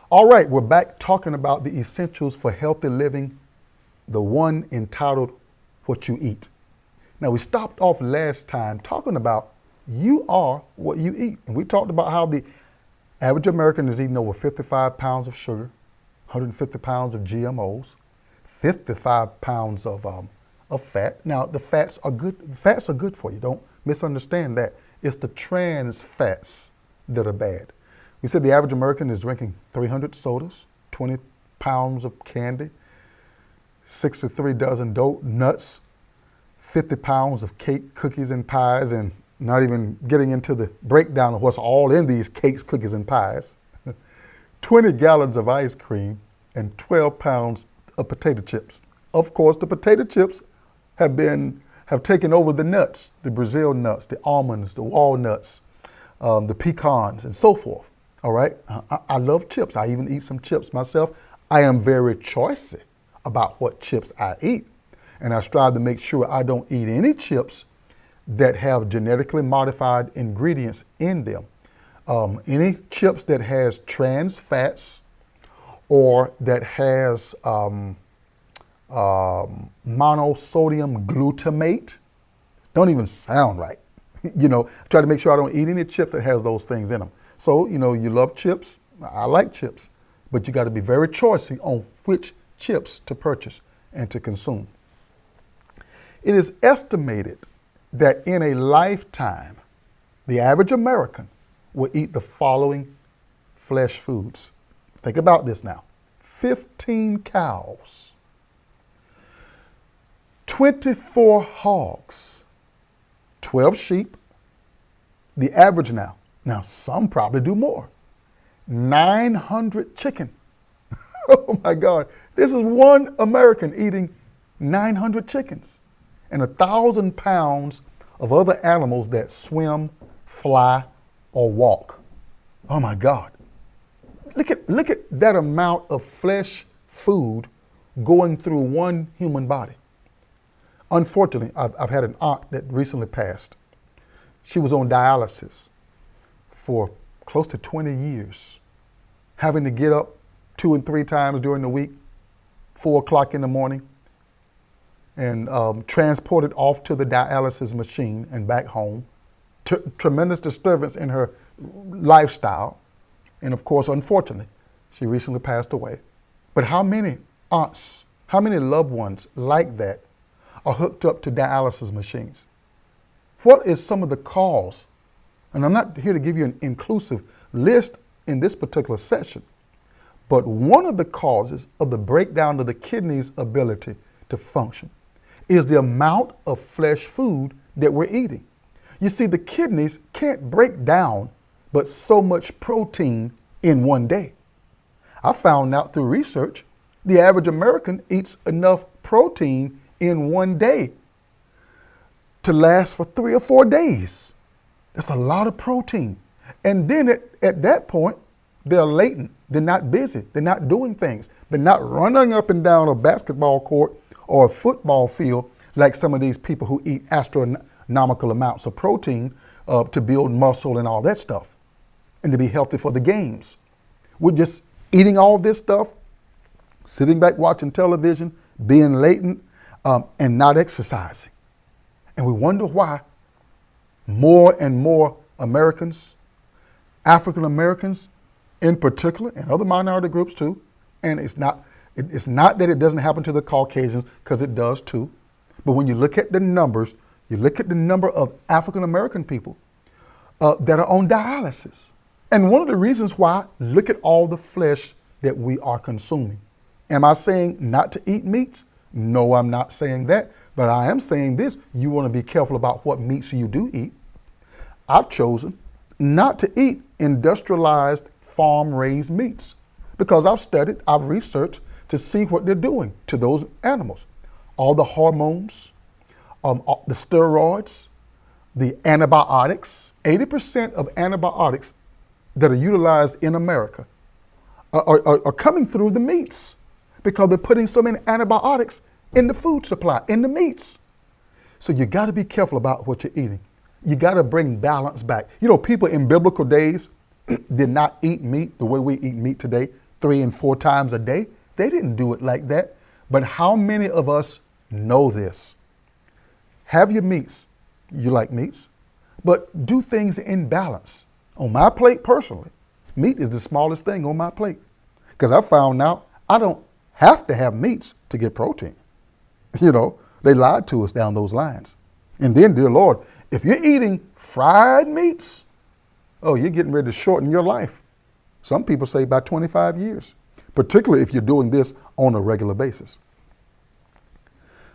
All right, we're back talking about the essentials for healthy living, the one entitled What You Eat. Now, we stopped off last time talking about you are what you eat. And we talked about how the average American is eating over 55 pounds of sugar, 150 pounds of GMOs, 55 pounds of fat. Now, the fats are good. Fats are good for you. Don't misunderstand that. It's the trans fats that are bad. We said the average American is drinking 300 sodas, 20 pounds of candy, 63 dozen nuts, 50 pounds of cake, cookies, and pies, and not even getting into the breakdown of what's all in these cakes, cookies, and pies, 20 gallons of ice cream, and 12 pounds of potato chips. Of course, the potato chips have taken over the nuts, the Brazil nuts, the almonds, the walnuts, the pecans, and so forth. All right, I love chips. I even eat some chips myself. I am very choosy about what chips I eat. And I strive to make sure I don't eat any chips that have genetically modified ingredients in them. Any chips that has trans fats or that has monosodium glutamate, don't even sound right. Try to make sure I don't eat any chips that has those things in them. So, you love chips. I like chips, but you got to be very choosy on which chips to purchase and to consume. It is estimated that in a lifetime, the average American will eat the following flesh foods. Think about this now. 15 cows, 24 hogs, 12 sheep, the average now some probably do more, 900 chicken. Oh my God, this is one American eating 900 chickens and 1,000 pounds of other animals that swim, fly, or walk. Oh my God. Look at that amount of flesh food going through one human body. Unfortunately, I've had an aunt that recently passed. She was on dialysis for close to 20 years, having to get up 2 and 3 times during the week, 4 o'clock in the morning, and transported off to the dialysis machine and back home. Tremendous disturbance in her lifestyle. And of course, unfortunately, she recently passed away. But how many aunts, how many loved ones like that are hooked up to dialysis machines? What is some of the cause? And I'm not here to give you an inclusive list in this particular session, but one of the causes of the breakdown of the kidney's ability to function is the amount of flesh food that we're eating. You see, the kidneys can't break down but so much protein in one day. I found out through research, the average American eats enough protein in one day to last for 3 or 4 days. That's a lot of protein. And then at that point, they're latent. They're not busy. They're not doing things. They're not running up and down a basketball court or a football field like some of these people who eat astronomical amounts of protein to build muscle and all that stuff and to be healthy for the games. We're just eating all this stuff, sitting back watching television, being latent, and not exercising. And we wonder why more and more Americans, African Americans in particular, and other minority groups too, and it's not that it doesn't happen to the Caucasians, because it does too, but when you look at the numbers, you look at the number of African American people that are on dialysis. And one of the reasons why, look at all the flesh that we are consuming. Am I saying not to eat meats? No, I'm not saying that, but I am saying this: you want to be careful about what meats you do eat. I've chosen not to eat industrialized farm-raised meats because I've studied, I've researched to see what they're doing to those animals. All the hormones, the steroids, the antibiotics. 80% of antibiotics that are utilized in America are coming through the meats because they're putting so many antibiotics in the food supply, in the meats. So you got to be careful about what you're eating. You got to bring balance back. People in biblical days did not eat meat the way we eat meat today. 3 and 4 times a day. They didn't do it like that. But how many of us know this? Have your meats. You like meats. But do things in balance. On my plate personally, meat is the smallest thing on my plate. Because I found out I don't have to have meats to get protein. You know, they lied to us down those lines. And then, dear Lord, if you're eating fried meats, oh, you're getting ready to shorten your life. Some people say by 25 years, particularly if you're doing this on a regular basis.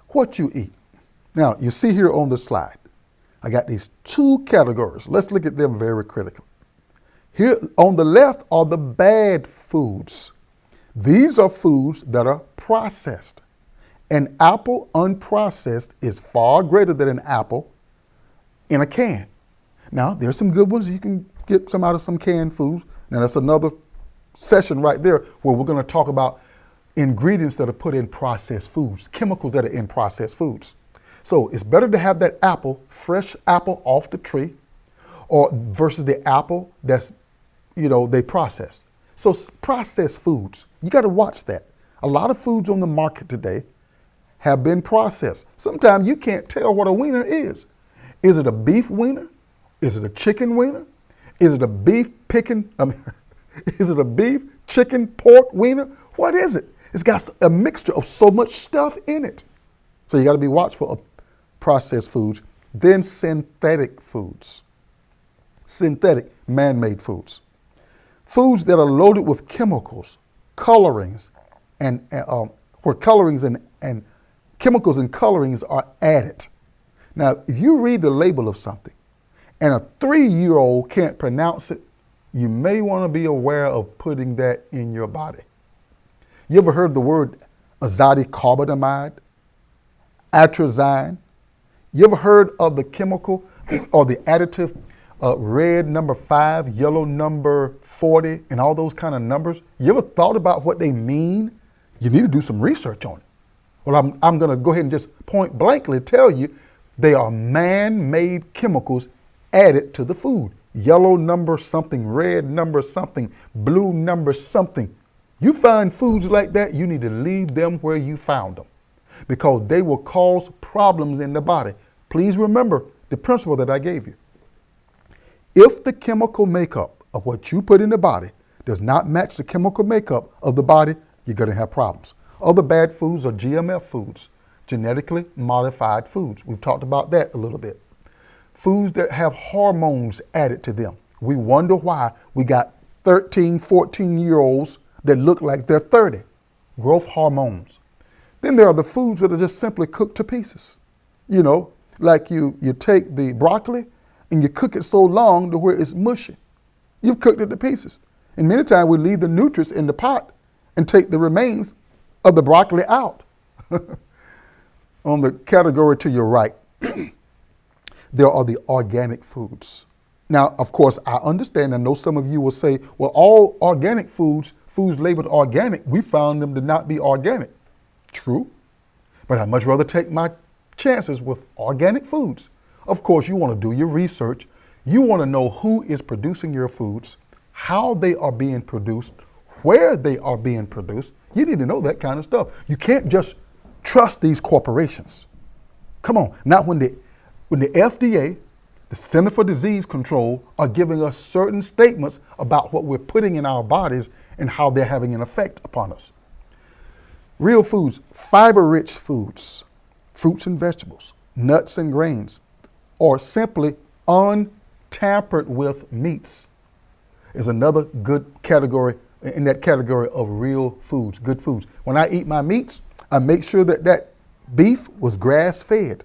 What you eat. Now, you see here on the slide, I got these 2 categories. Let's look at them very critically. Here on the left are the bad foods. These are foods that are processed. An apple unprocessed is far greater than an apple in a can. Now, there's some good ones. You can get some out of some canned foods. Now, that's another session right there where we're going to talk about ingredients that are put in processed foods, chemicals that are in processed foods. So it's better to have that apple, fresh apple off the tree, or versus the apple that's, they processed. So processed foods, you got to watch that. A lot of foods on the market today have been processed. Sometimes you can't tell what a wiener is. Is it a beef wiener? Is it a chicken wiener? Is it a beef is it a beef, chicken, pork wiener? What is it? It's got a mixture of so much stuff in it. So you got to be watchful of processed foods. Then synthetic foods. Synthetic, man-made foods. Foods that are loaded with chemicals, colorings, and where colorings and chemicals and colorings are added. Now, if you read the label of something and a 3-year-old can't pronounce it, you may want to be aware of putting that in your body. You ever heard the word azidicarbonamide, atrazine? You ever heard of the chemical or the additive red number 5, yellow number 40, and all those kind of numbers? You ever thought about what they mean? You need to do some research on it. Well, I'm going to go ahead and just point blankly tell you they are man-made chemicals added to the food. Yellow number something, red number something, blue number something. You find foods like that, you need to leave them where you found them because they will cause problems in the body. Please remember the principle that I gave you. If the chemical makeup of what you put in the body does not match the chemical makeup of the body, you're going to have problems. Other bad foods are GMF foods, genetically modified foods. We've talked about that a little bit. Foods that have hormones added to them. We wonder why we got 13, 14-year-olds that look like they're 30. Growth hormones. Then there are the foods that are just simply cooked to pieces. Like you take the broccoli and you cook it so long to where it's mushy. You've cooked it to pieces. And many times we leave the nutrients in the pot and take the remains of the broccoli out. On the category to your right, there are the organic foods. Now, of course, I understand. I know some of you will say, well, all organic foods labeled organic, we found them to not be organic. True. But I'd much rather take my chances with organic foods. Of course, you want to do your research. You want to know who is producing your foods, how they are being produced, where they are being produced. You need to know that kind of stuff. You can't just trust these corporations. Come on. Not when the FDA, the Center for Disease Control, are giving us certain statements about what we're putting in our bodies and how they're having an effect upon us. Real foods, fiber-rich foods, fruits and vegetables, nuts and grains, or simply untampered with meats is another good category in that category of real foods, good foods. When I eat my meats, I make sure that beef was grass-fed,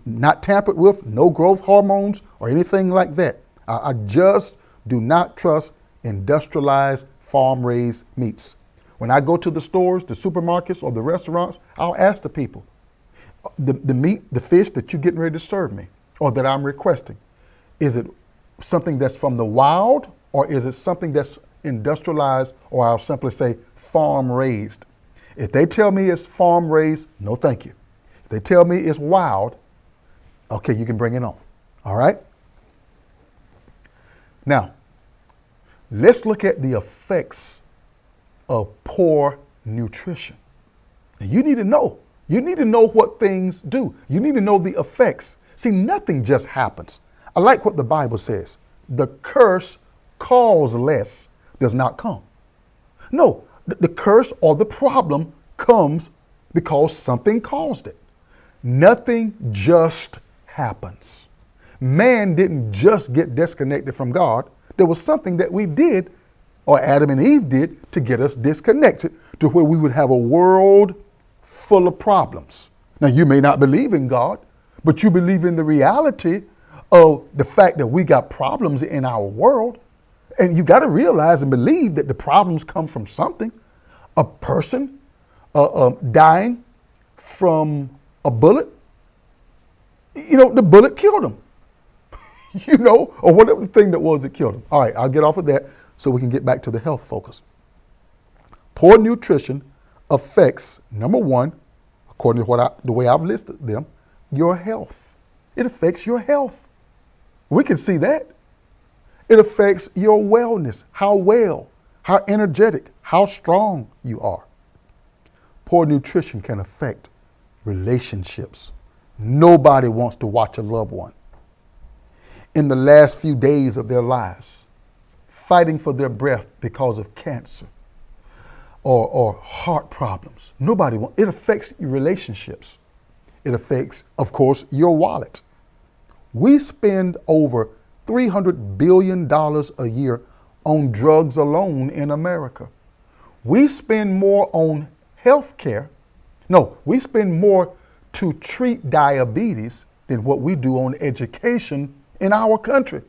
not tampered with, no growth hormones or anything like that. I just do not trust industrialized farm-raised meats. When I go to the stores, the supermarkets, or the restaurants, I'll ask the people, the meat, the fish that you're getting ready to serve me or that I'm requesting, is it something that's from the wild or is it something that's industrialized, or I'll simply say farm-raised? If they tell me it's farm-raised, no thank you. If they tell me it's wild, okay, you can bring it on. All right? Now, let's look at the effects of poor nutrition. And you need to know. You need to know what things do. You need to know the effects. See, nothing just happens. I like what the Bible says. The curse causeless does not come. No, the curse or the problem comes because something caused it. Nothing just happens. Man didn't just get disconnected from God. There was something that we did, or Adam and Eve did, to get us disconnected to where we would have a world full of problems. Now, you may not believe in God, but you believe in the reality of the fact that we got problems in our world. And you got to realize and believe that the problems come from something. A person dying from a bullet, the bullet killed him, or whatever the thing that was that killed him. All right, I'll get off of that so we can get back to the health focus. Poor nutrition affects, number one, according to the way I've listed them, your health. It affects your health. We can see that. It affects your wellness, how well, how energetic, how strong you are. Poor nutrition can affect relationships. Nobody wants to watch a loved one in the last few days of their lives fighting for their breath because of cancer or heart problems. Nobody wants. It affects your relationships. It affects, of course, your wallet. We spend over $300 billion a year on drugs alone in America. We spend more on health care. No, we spend more to treat diabetes than what we do on education in our country.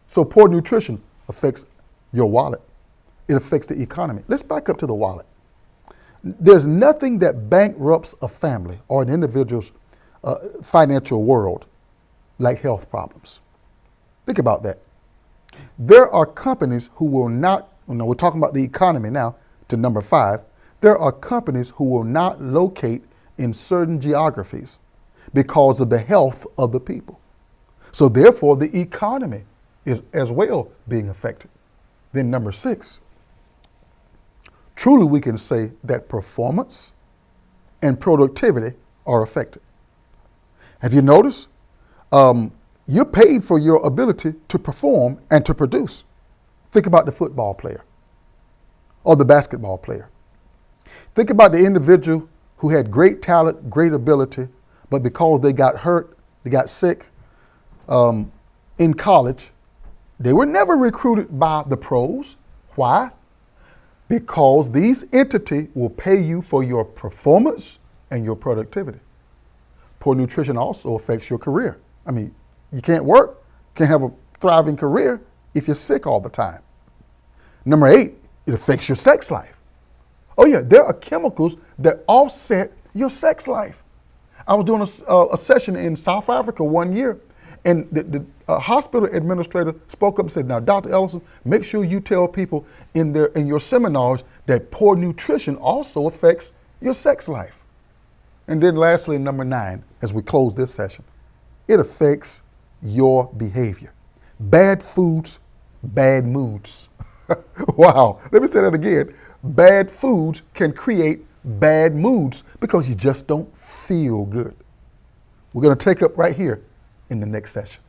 So poor nutrition affects your wallet. It affects the economy. Let's back up to the wallet. There's nothing that bankrupts a family or an individual's financial world like health problems. Think about that. There are companies who will not, we're talking about the economy now to number 5. There are companies who will not locate in certain geographies because of the health of the people. So therefore, the economy is as well being affected. Then number 6, truly we can say that performance and productivity are affected. Have you noticed? You're paid for your ability to perform and to produce. Think about the football player or the basketball player. Think about the individual who had great talent, great ability, but because they got hurt, they got sick in college, they were never recruited by the pros. Why? Because these entities will pay you for your performance and your productivity. Poor nutrition also affects your career. I mean, you can't work, can't have a thriving career if you're sick all the time. Number 8, it affects your sex life. Oh yeah, there are chemicals that offset your sex life. I was doing a session in South Africa one year, and the hospital administrator spoke up and said, "Now, Dr. Ellison, make sure you tell people in your seminars that poor nutrition also affects your sex life." And then lastly, number 9, as we close this session, it affects your behavior. Bad foods, bad moods. Wow, let me say that again. Bad foods can create bad moods because you just don't feel good. We're going to take up right here in the next session.